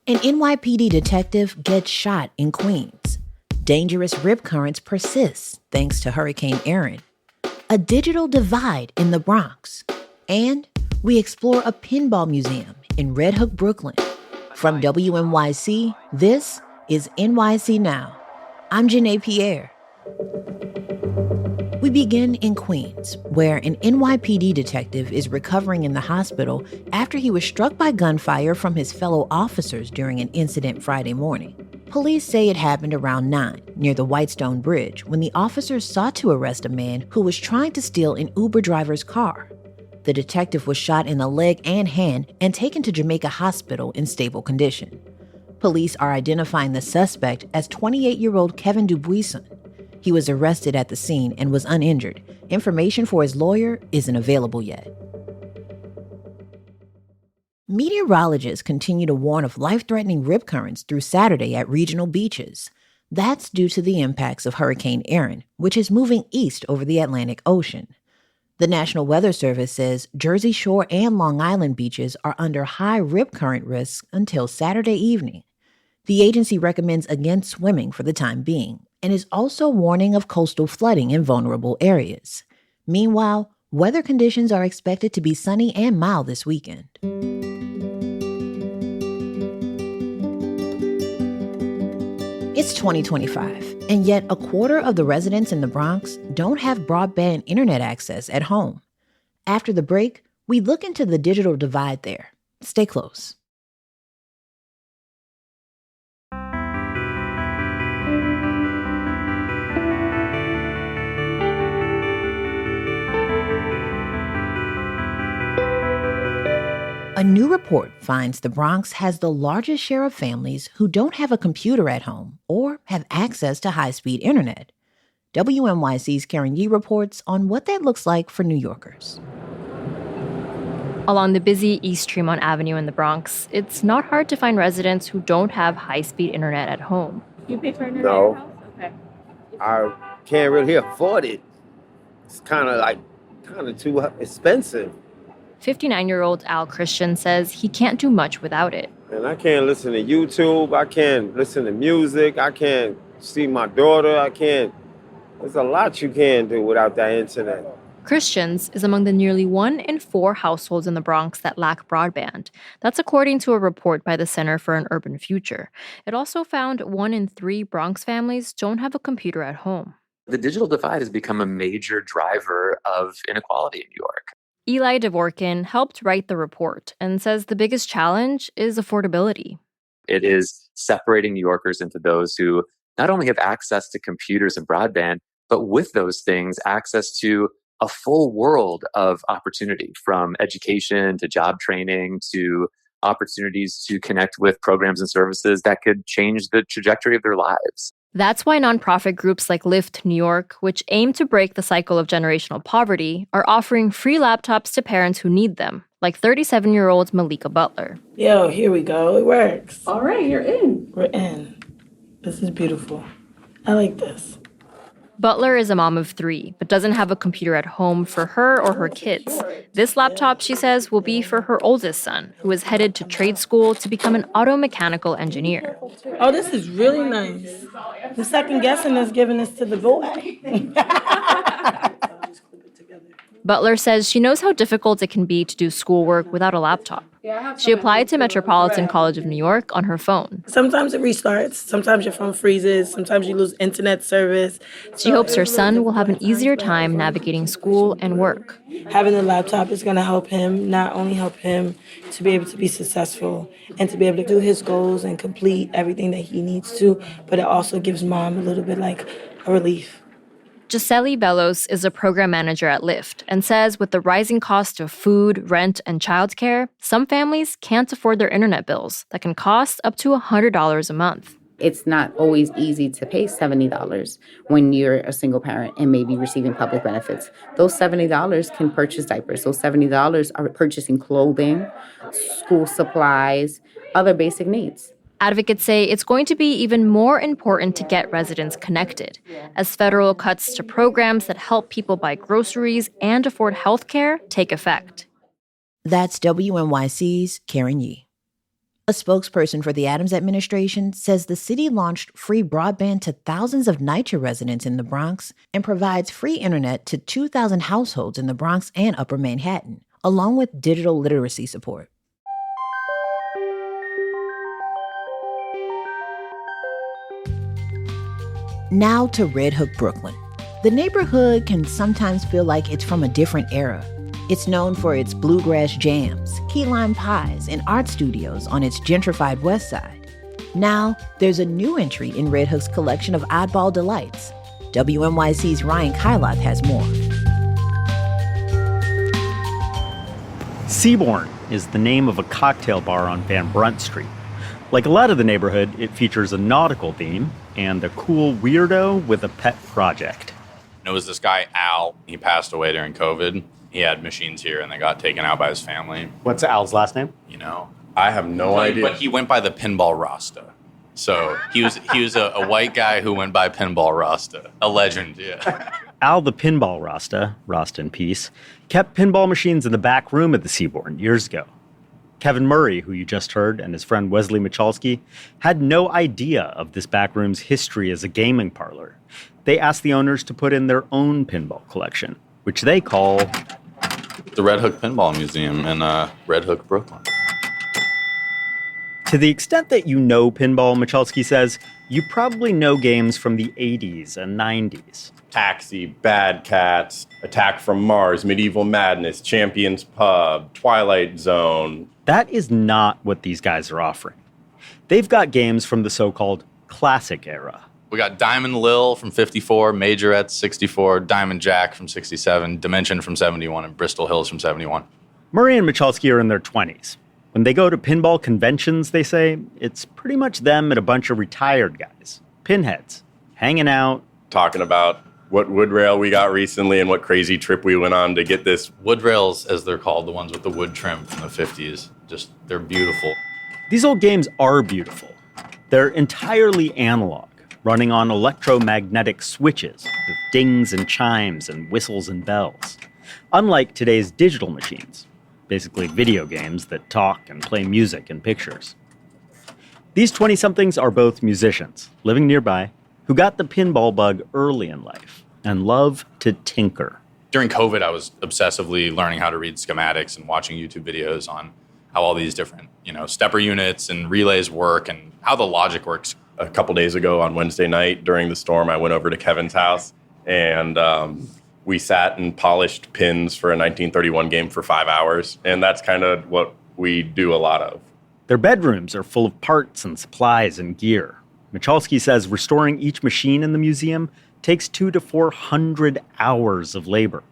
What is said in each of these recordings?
An NYPD detective gets shot in Queens. Dangerous rip currents persist thanks to Hurricane Erin. A digital divide in the Bronx. And we explore a pinball museum in Red Hook, Brooklyn. From WNYC, this is NYC Now. I'm Janae Pierre. We begin in Queens, where an NYPD detective is recovering in the hospital after he was struck by gunfire from his fellow officers during an incident Friday morning. Police say it happened around 9 near the Whitestone Bridge when the officers sought to arrest a man who was trying to steal an Uber driver's car. The detective was shot in the leg and hand and taken to Jamaica Hospital in stable condition. Police are identifying the suspect as 28-year-old Kevin Dubuisson. He was arrested at the scene and was uninjured. Information for his lawyer isn't available yet. Meteorologists continue to warn of life-threatening rip currents through Saturday at regional beaches. That's due to the impacts of Hurricane Erin, which is moving east over the Atlantic Ocean. The National Weather Service says Jersey Shore and Long Island beaches are under high rip current risk until Saturday evening. The agency recommends against swimming for the time being and is also warning of coastal flooding in vulnerable areas. Meanwhile, weather conditions are expected to be sunny and mild this weekend. It's 2025, and yet a quarter of the residents in the Bronx don't have broadband internet access at home. After the break, we look into the digital divide there. Stay close. A new report finds the Bronx has the largest share of families who don't have a computer at home or have access to high-speed internet. WNYC's Karen Yee reports on what that looks like for New Yorkers. Along the busy East Tremont Avenue in the Bronx, it's not hard to find residents who don't have high-speed internet at home. You pay for internet No. at your house? Okay. I can't really afford it. It's kind of too expensive. 59-year-old Al Christian says he can't do much without it. And I can't listen to YouTube. I can't listen to music. I can't see my daughter. There's a lot you can't do without that internet. Christian's is among the nearly 1 in 4 households in the Bronx that lack broadband. That's according to a report by the Center for an Urban Future. It also found 1 in 3 Bronx families don't have a computer at home. The digital divide has become a major driver of inequality in New York. Eli Dvorkin helped write the report and says the biggest challenge is affordability. It is separating New Yorkers into those who not only have access to computers and broadband, but with those things, access to a full world of opportunity, from education to job training to opportunities to connect with programs and services that could change the trajectory of their lives. That's why nonprofit groups like Lyft New York, which aim to break the cycle of generational poverty, are offering free laptops to parents who need them, like 37-year-old Malika Butler. Yo, here we go. It works. All right, you're in. We're in. This is beautiful. I like this. Butler is a mom of 3, but doesn't have a computer at home for her or her kids. This laptop, she says, will be for her oldest son, who is headed to trade school to become an auto mechanical engineer. Oh, this is really nice. The second guessing is giving this to the boy. Butler says she knows how difficult it can be to do schoolwork without a laptop. She applied to Metropolitan College of New York on her phone. Sometimes it restarts. Sometimes your phone freezes. Sometimes you lose internet service. She hopes her son will have an easier time navigating school and work. Having a laptop is going to help him, not only help him to be able to be successful and to be able to do his goals and complete everything that he needs to, but it also gives mom a little bit like a relief. Gisele Bellos is a program manager at Lyft and says with the rising cost of food, rent, and childcare, some families can't afford their internet bills that can cost up to $100 a month. It's not always easy to pay $70 when you're a single parent and maybe receiving public benefits. Those $70 can purchase diapers. Those $70 are purchasing clothing, school supplies, other basic needs. Advocates say it's going to be even more important to get residents connected, as federal cuts to programs that help people buy groceries and afford health care take effect. That's WNYC's Karen Yee. A A spokesperson for the Adams administration says the city launched free broadband to thousands of NYCHA residents in the Bronx and provides free internet to 2,000 households in the Bronx and Upper Manhattan, along with digital literacy support. Now to Red Hook, Brooklyn. The neighborhood can sometimes feel like it's from a different era. It's known for its bluegrass jams, key lime pies, and art studios on its gentrified west side. Now, there's a new entry in Red Hook's collection of oddball delights. WNYC's Ryan Kyloth has more. Seabourn is the name of a cocktail bar on Van Brunt Street. Like a lot of the neighborhood, it features a nautical theme and a cool weirdo with a pet project. It was this guy, Al. He passed away during COVID. He had machines here, and they got taken out by his family. What's Al's last name? You know, I have no idea. But he went by the Pinball Rasta. So he was a white guy who went by Pinball Rasta. A legend, yeah. Al the Pinball Rasta in peace, kept pinball machines in the back room at the Seabourn years ago. Kevin Murray, who you just heard, and his friend Wesley Michalski had no idea of this back room's history as a gaming parlor. They asked the owners to put in their own pinball collection, which they call the Red Hook Pinball Museum in Red Hook, Brooklyn. To the extent that you know pinball, Michalski says, you probably know games from the 80s and 90s. Taxi, Bad Cats, Attack from Mars, Medieval Madness, Champions Pub, Twilight Zone. That is not what these guys are offering. They've got games from the so-called classic era. We got Diamond Lil from 54, Majorette 64, Diamond Jack from 67, Dimension from 71, and Bristol Hills from 71. Murray and Michalski are in their 20s. When they go to pinball conventions, they say, it's pretty much them and a bunch of retired guys, pinheads, hanging out. Talking about what wood rail we got recently and what crazy trip we went on to get this. Wood rails, as they're called, the ones with the wood trim from the 50s. They're beautiful. These old games are beautiful. They're entirely analog, running on electromagnetic switches with dings and chimes and whistles and bells. Unlike today's digital machines, basically video games that talk and play music and pictures. These 20-somethings are both musicians, living nearby, who got the pinball bug early in life and love to tinker. During COVID, I was obsessively learning how to read schematics and watching YouTube videos on how all these different, stepper units and relays work and how the logic works. A couple days ago on Wednesday night during the storm, I went over to Kevin's house and we sat and polished pins for a 1931 game for 5 hours. And that's kind of what we do a lot of. Their bedrooms are full of parts and supplies and gear. Michalski says restoring each machine in the museum takes 200 to 400 hours of labor.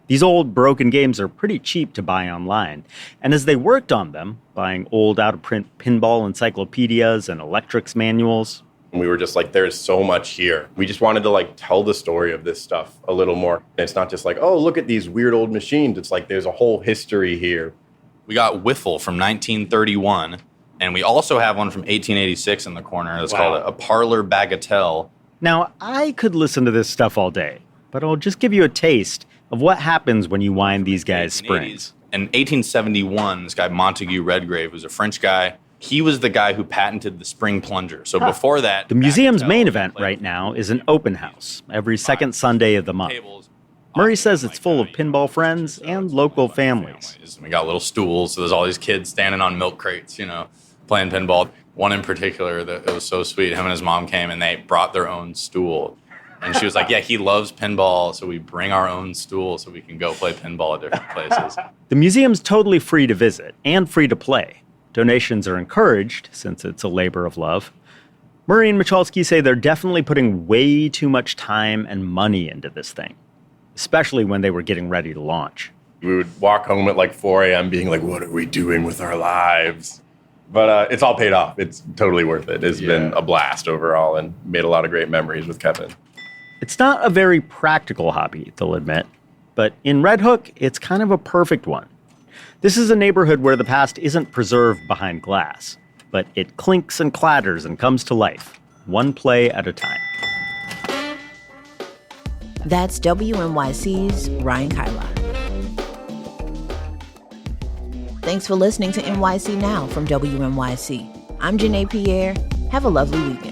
These old broken games are pretty cheap to buy online, and as they worked on them, buying old out-of-print pinball encyclopedias and electrics manuals, we were just like, there's so much here. We just wanted to tell the story of this stuff a little more. It's not just like, oh, look at these weird old machines. It's like there's a whole history here. We got Wiffle from 1931, and we also have one from 1886 in the corner that's called a Parlor Bagatelle. Now, I could listen to this stuff all day, but I'll just give you a taste of what happens when you wind these guys' springs. In 1871, this guy Montague Redgrave was a French guy. He was the guy who patented the spring plunger. So before that... The museum's main event right now is an open house every second Sunday of the month. Murray says it's full of pinball friends and local families. We got little stools, so there's all these kids standing on milk crates, playing pinball. One in particular, that it was so sweet. Him and his mom came and they brought their own stool. And she was like, yeah, he loves pinball, so we bring our own stool so we can go play pinball at different places. The museum's totally free to visit and free to play. Donations are encouraged, since it's a labor of love. Murray and Michalski say they're definitely putting way too much time and money into this thing, especially when they were getting ready to launch. We would walk home at 4 a.m. being like, what are we doing with our lives? But it's all paid off. It's totally worth it. It's been a blast overall and made a lot of great memories with Kevin. It's not a very practical hobby, they'll admit, but in Red Hook, it's kind of a perfect one. This is a neighborhood where the past isn't preserved behind glass, but it clinks and clatters and comes to life, one play at a time. That's WNYC's Ryan Kyloth. Thanks for listening to NYC Now from WNYC. I'm Janae Pierre. Have a lovely weekend.